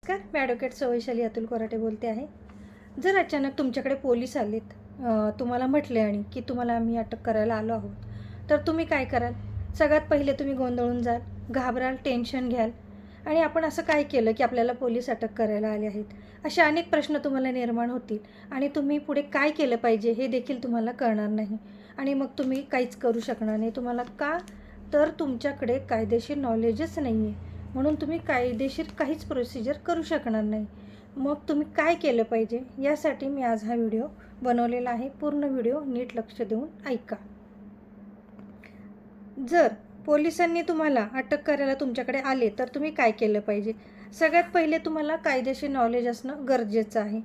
नमस्कार, मी ॲडव्होकेट वैशाली अतुल कोराटे बोलते आहे. जर अचानक तुमच्याकडे पोलीस आलेत, तुम्हाला म्हटले आणि की तुम्हाला आम्ही अटक करायला आलो आहोत, तर तुम्ही काय कराल? सगळ्यात पहिले तुम्ही गोंधळून जाल, घाबराल, टेन्शन घ्याल आणि आपण असं काय केलं की आपल्याला पोलीस अटक करायला आले आहेत? असे अनेक प्रश्न तुम्हाला निर्माण होतील आणि तुम्ही पुढे काय केलं पाहिजे हे देखील तुम्हाला कळणार नाही आणि मग तुम्ही काहीच करू शकणार नाही. तुम्हाला का? तर तुमच्याकडे कायदेशीर नॉलेजच नाही आहे. म्हणून तुम्ही कायदेशीर काहीच प्रोसिजर करू शकणार नाही. मग तुम्ही काय केलं पाहिजे यासाठी मी आज हा व्हिडिओ बनवलेला आहे. पूर्ण व्हिडिओ नीट लक्ष देऊन ऐका. जर पोलिसांनी तुम्हाला अटक करायला तुमच्याकडे आले तर तुम्ही काय केलं पाहिजे? सगळ्यात पहिले तुम्हाला कायदेशीर नॉलेज असणं गरजेचं आहे.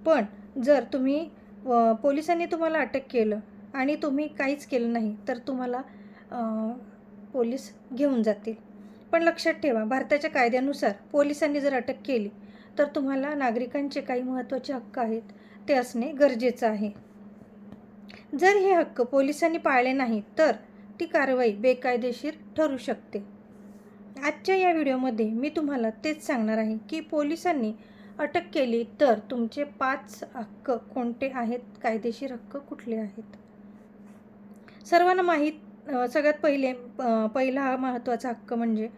पण जर तुम्ही पोलिसांनी तुम्हाला अटक केलं आणि तुम्ही काहीच केलं नाही तर तुम्हाला पोलीस घेऊन जातील. पण लक्षात ठेवा, भारताच्या कायद्यानुसार पोलिसांनी जर अटक केली तर तुम्हाला नागरिकांचे काही महत्त्वाचे हक्क आहेत ते असणे गरजेचं आहे. जर हे हक्क पोलिसांनी पाळले नाही तर ती कारवाई बेकायदेशीर ठरू शकते. आजच्या या व्हिडिओमध्ये मी तुम्हाला तेच सांगणार आहे की पोलिसांनी अटक केली तर तुमचे 5 हक्क कोणते आहेत, कायदेशीर हक्क कुठले आहेत. सर्वांना सगळ्यात पहिला हा महत्त्वाचा हक्क म्हणजे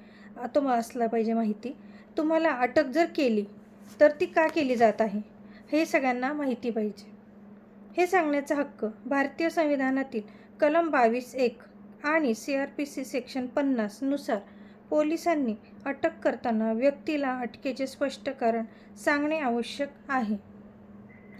तो असला पाहिजे माहिती. तुम्हाला अटक जर केली तर ती का केली जात आहे हे सगळ्यांना माहिती पाहिजे. हे सांगण्याचा हक्क भारतीय संविधानातील कलम 22(1) आणि CRPC सेक्शन 50 नुसार पोलिसांनी अटक करताना व्यक्तीला अटकेचे स्पष्ट कारण सांगणे आवश्यक आहे.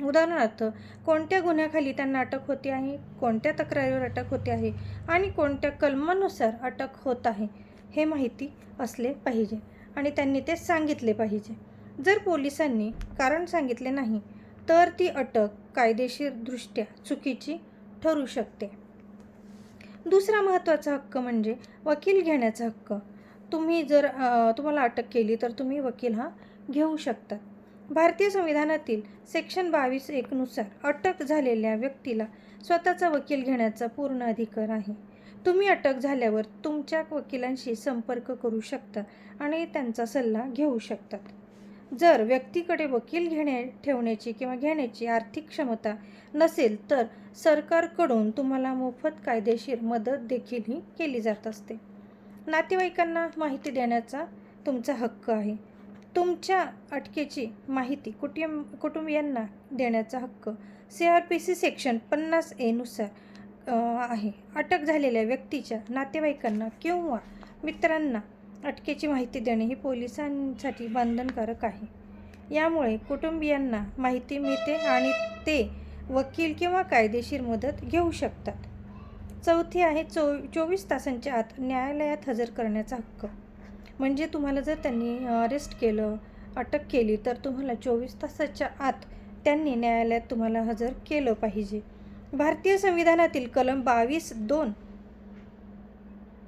उदाहरणार्थ, कोणत्या गुन्ह्याखाली त्यांना अटक होते आहे, कोणत्या तक्रारीवर अटक होते आहे आणि कोणत्या कलमानुसार अटक होत आहे हे माहिती असले पाहिजे आणि त्यांनी ते सांगितले पाहिजे. जर पोलिसांनी कारण सांगितले नाही तर ती अटक कायदेशीरदृष्ट्या चुकीची ठरू शकते. दुसरा महत्त्वाचा हक्क म्हणजे वकील घेण्याचा हक्क. तुम्हाला अटक केली तर तुम्ही वकील घेऊ शकता. भारतीय संविधानातील सेक्शन 22(1) नुसार अटक झालेल्या व्यक्तीला स्वतःचा वकील घेण्याचा पूर्ण अधिकार आहे. तुम्ही अटक झाल्यावर तुमच्या वकिलांशी संपर्क करू शकता आणि त्यांचा सल्ला घेऊ शकतात. जर व्यक्तीकडे वकील ठेवण्याची किंवा घेण्याची आर्थिक क्षमता नसेल तर सरकारकडून तुम्हाला मोफत कायदेशीर मदत देखील केली जात असते. नातेवाईकांना माहिती देण्याचा तुमचा हक्क आहे. तुमच्या अटकेची माहिती कुटुंबियांना देण्याचा हक्क CRPC सेक्शन 50A नुसार आहे. अटक झालेल्या व्यक्तीच्या नातेवाईकांना किंवा मित्रांना अटकेची माहिती देणे हे पोलिसांसाठी बंधनकारक आहे. यामुळे कुटुंबियांना माहिती मिळते आणि ते वकील किंवा कायदेशीर मदत घेऊ शकतात. चौथी आहे 24 तासांच्या आत न्यायालयात हजर करण्याचा हक्क. म्हणजे तुम्हाला जर त्यांनी अरेस्ट केलं, अटक केली तर तुम्हाला 24 तासाच्या आत त्यांनी न्यायालयात तुम्हाला हजर केलं पाहिजे. भारतीय संविधानातील कलम 22(2)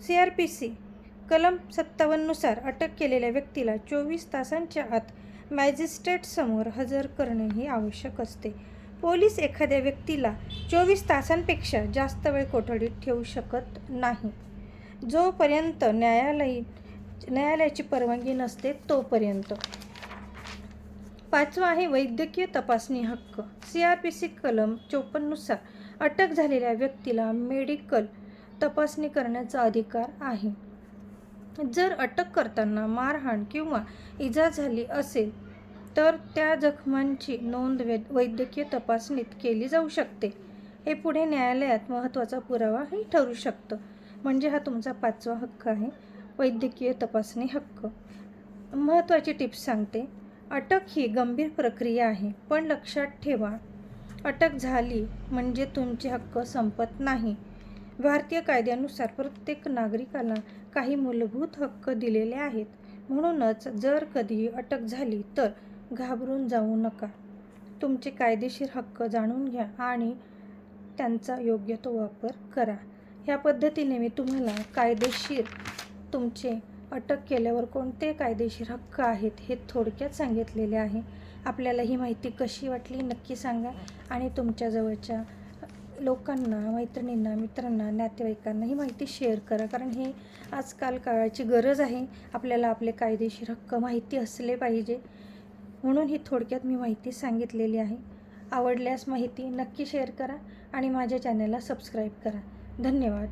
CRPC कलम 57 नुसार अटक केलेल्या व्यक्तीला 24 तासांच्या आत मॅजिस्ट्रेटसमोर हजर करणे हे आवश्यक असते. पोलीस एखाद्या व्यक्तीला 24 तासांपेक्षा जास्त वेळ कोठडीत ठेवू शकत नाही, जोपर्यंत न्यायालयाची परवानगी नसते तोपर्यंत. पाचवा आहे वैद्यकीय तपासणी हक्क. CRPC कलम 54 नुसार अटक झालेल्या व्यक्तीला मेडिकल तपासणी करण्याचा अधिकार आहे. जर अटक करताना मारहाण किंवा इजा झाली असेल तर त्या जखमांची नोंद वैद्यकीय तपासणीत केली जाऊ शकते. हे पुढे न्यायालयात महत्त्वाचा पुरावाही ठरू शकतं. म्हणजे हा तुमचा 5वा हक्क आहे, वैद्यकीय तपासणी हक्क. महत्त्वाची टिप्स सांगते. अटक ही गंभीर प्रक्रिया आहे, पण लक्षात ठेवा, अटक झाली म्हणजे तुमचे हक्क संपत नाही. भारतीय कायद्यानुसार प्रत्येक नागरिकाला काही मूलभूत हक्क दिलेले आहेत. म्हणूनच जर कधी अटक झाली तर घाबरून जाऊ नका. तुमचे कायदेशीर हक्क जाणून घ्या आणि त्यांचा योग्य तो वापर करा. ह्या पद्धतीने मी तुम्हाला तुमचे अटक केल्यावर कोणते कायदेशीर हक्क आहेत हे थोडक्यात सांगितलेले आहे. आपल्याला ही माहिती कशी वाटली नक्की सांगा आणि तुमच्या जवळच्या लोकांना, मैत्रिणींना, मित्रांना, नातेवाईकांना ही माहिती शेअर करा. कारण हे आजकाल काळाची गरज आहे. आपल्याला आपले कायदेशीर हक्क माहिती असले पाहिजे. म्हणून ही थोडक्यात मी माहिती सांगितलेली आहे. आवडल्यास माहिती नक्की शेअर करा आणि माझ्या चॅनलला सबस्क्राईब करा. धन्यवाद.